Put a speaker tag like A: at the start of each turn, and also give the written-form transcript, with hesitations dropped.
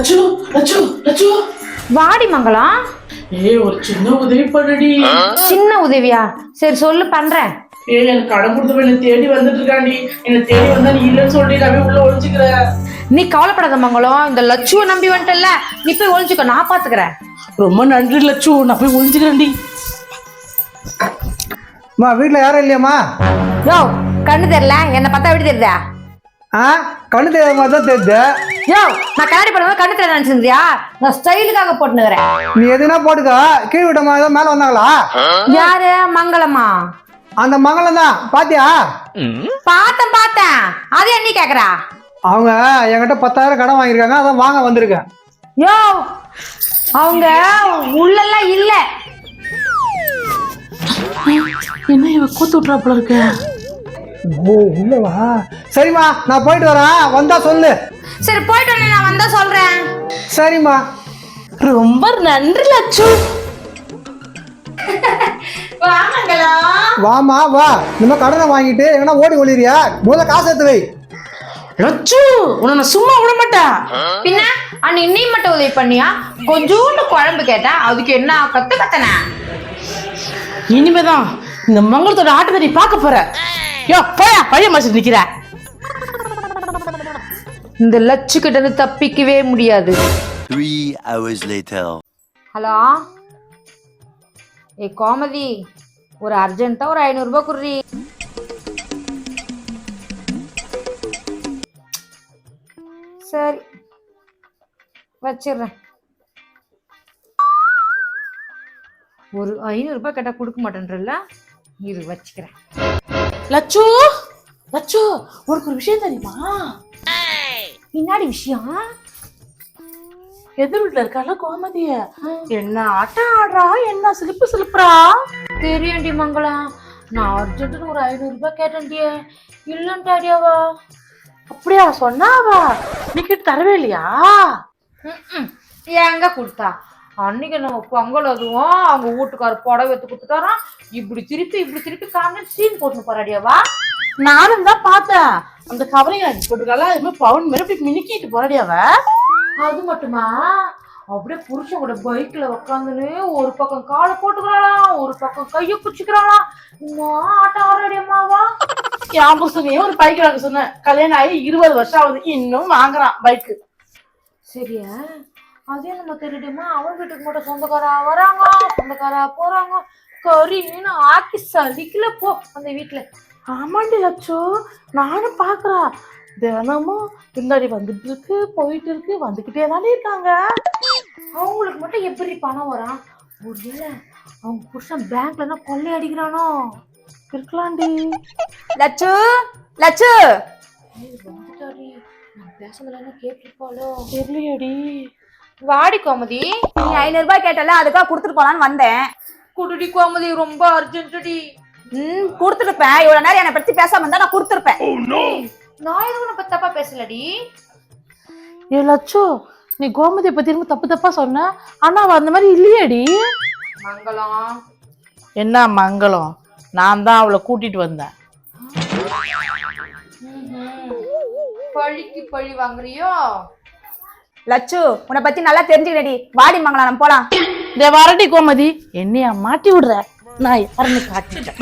A: லட்சு லட்சு லட்சு
B: வாடி மங்களம்.
A: ஒரு சின்ன உதவி பண்ணடி.
B: சின்ன உதவியா? சரி சொல்லு, பண்றேன்.
A: எனக்கு கடன் கொடுத்து என்ன தேடி வந்துட்டு இருக்காண்டி. என்ன தேடி வந்தா நீ இல்லன்னு சொல்லி நான் உள்ள ஒழிச்சுக்கிற.
B: நீ கவலைப்படாத மங்களம், இந்த லட்சுவை நம்பி வந்துட்டல, நீ போய் ஒழிச்சுக்க, நான் பாத்துக்கிறேன்.
A: ரொம்ப நன்றி லட்சு, நான் போய் ஒழிச்சுக்கிறேன்டி.
C: வீட்டுல யாரும் இல்லையாம்மா?
B: யோ, கண்ணு தெரியல, என்ன பார்த்தா எப்படி தெரியுதா?
C: கண்ணு தெரியாத மாதிரி தான் தெரியுது.
B: யோ, நான் கண்ணாடி போடும்போது கண்ணு தெரிய நினைச்சிருந்தியா? நான் ஸ்டைலுக்காக போட்டுனுக்கிறேன்.
C: நீ எதுனா போட்டுக்க. கீழ் விட்ட மாதிரி மேல வந்தாங்களா?
B: யாரு? மங்களமா?
C: அந்த மங்களம் தான். பாத்தியா?
B: பார்த்தேன். அது என்ன கேக்குறா?
C: அவங்க என்கிட்ட 10,000 கடன் வாங்கியிருக்காங்க, அதான் வாங்க வந்திருக்கேன்.
B: யோ, அவங்க உள்ளெல்லாம் இல்ல.
A: என்ன இவ கூத்து விட்டுறாப்புல இருக்க?
C: ஓ, உள்ளவா? சரிம்மா, நான் போயிட்டு வரேன், வந்தா சொல்லு.
B: சரி, போயிட்டு வரேன், நான் வந்தா சொல்றேன்.
C: சரிம்மா.
A: ரொம்ப நன்றி லட்சு.
C: வாமா வா. இந்த கடனை வாங்கிட்டு எங்கன்னா ஓடி ஒளிரியா? முதல்ல காசு எடுத்து வை.
A: லட்சு, உன்னை நான் சும்மா விட மாட்டேன்.
B: பின்ன அன்னைக்கு நீ மட்டும் உதவி பண்ணியா? கொஞ்சோண்டு குழம்பு கேட்டா அதுக்கு என்ன கத்தன?
A: இனிமேதான் இந்த மங்களத்தோட ஆட்டத்தை நீ பார்க்க போற. யோ, போயா, பழைய மாசம் நிக்கிற.
B: இந்த லட்சு கிட்ட இருந்து தப்பிக்கவே முடியாது.
D: 3 hours later.
B: ஹலோ, ஏ கோமதி, ஒரு அர்ஜென்ட்டா ஒரு 500 ரூபாய் குடுறி. சரி, வச்சிடுறேன். ஒரு 500 ரூபாய் கேட்டா கொடுக்க மாட்டேன்றல, இரு வச்சுக்கிறேன்.
A: லட்சு லட்சு, உனக்கு ஒரு விஷயம் தெரியுமா?
B: பின்னாடி விஷயம்?
A: எதிர் வீட்டுல இருக்கால கோமதிய, என்ன ஆட்டம் ஆடுறா, என்ன சிலுப்புறா.
B: தெரியும்டி மங்களம், நான் அர்ஜென்ட்னு ஒரு 500 ரூபாய் கேட்டேன்டியே, இல்லன்ட்டாடியாவா?
A: அப்படியா சொன்னாவா? நீ கிட்ட தரவே இல்லையா?
B: எங்க கொடுத்தா? அன்னைக்கு நம்ம பொங்கல் அதுவும் அவங்க வீட்டுக்கார புடவை எடுத்து கொடுத்துட்டாராம். இப்படி திருப்பி காமிச்சு சீன் போட்டு போறாடியாவா?
A: நானும் தான் பார்த்தேன். அந்த கவலையை போட்டுருக்கால, அது மாதிரி பவுன் மேல இப்படி மினிக்கிட்டு போறாடியாவ.
B: அது மட்டுமா, அப்படியே புருஷன் கூட பைக்ல உக்காந்துன்னு ஒரு பக்கம் காலை போட்டுக்கிறாளாம், ஒரு பக்கம் கைய குச்சிக்கிறாளாம். இன்னும் ஆட்டம் ஆறாடியம்மாவா?
A: என் புருஷனையே ஒரு பைக் வாங்க சொன்னேன். கல்யாணம் ஆகி 20 வருஷம் ஆகுது, இன்னும் வாங்குறான் பைக்கு.
B: சரியா? அதே நம்ம தெரியுமா, அவன் வீட்டுக்கு மட்டும் சொந்தக்காரா வராங்க, சொந்தக்காரா போறாங்க, கறி மீன் ஆக்கி சலிக்கல போ அந்த வீட்டுல.
A: ஆமாண்டி லட்சு, நானும் பாக்குறேன். தினமும் பின்னாடி வந்துட்டு இருக்கு, போயிட்டு இருக்கு, வந்துகிட்டே தானே இருக்காங்க.
B: அவங்களுக்கு மட்டும் எப்படி பணம் வரும்? ஒருவேளை அவங்க புருஷன் பேங்க்ல கொள்ளை அடிக்கிறானோ?
A: இருக்கலாண்டி.
B: லட்சு லட்சு, நான் பேசுறதுல கேட்டிருப்பாளோ
A: தெரியலையடி.
B: வாடி கோமதி,
E: நீ 500 ரூபாய் கேட்டல, அதுக்காக கொடுத்துட்டு போலான்னு வந்தேன்.
B: குடுடி கோமதி, ரொம்ப அர்ஜென்ட்டி.
E: கொடுத்துருப்பேன். இவ்வளவு நேரம் என்னை பத்தி பேசாம இருந்தா நான் கொடுத்துருப்பேன்.
B: நான் எதுவும் உன்னை தப்பா பேசலடி.
A: ஏ லட்சு, நீ கோமதியை பத்தி திரும்ப தப்பா சொன்ன, ஆனா அவ அந்த மாதிரி இல்லையேடி.
B: மங்களம்
A: என்ன மங்களம்? நான் தான் அவளை கூட்டிட்டு வந்தேன்.
B: பழிக்கு பழி வாங்குறியோ?
E: லட்சு, உன்னை பத்தி நல்லா தெரிஞ்சுக்கிட்டடி. வாடி மங்களம், நம்ம போலாம்.
A: வரடி கோமதி, என்னையா மாட்டி விடுற? நான் யாருன்னு காட்டிட்டேன்.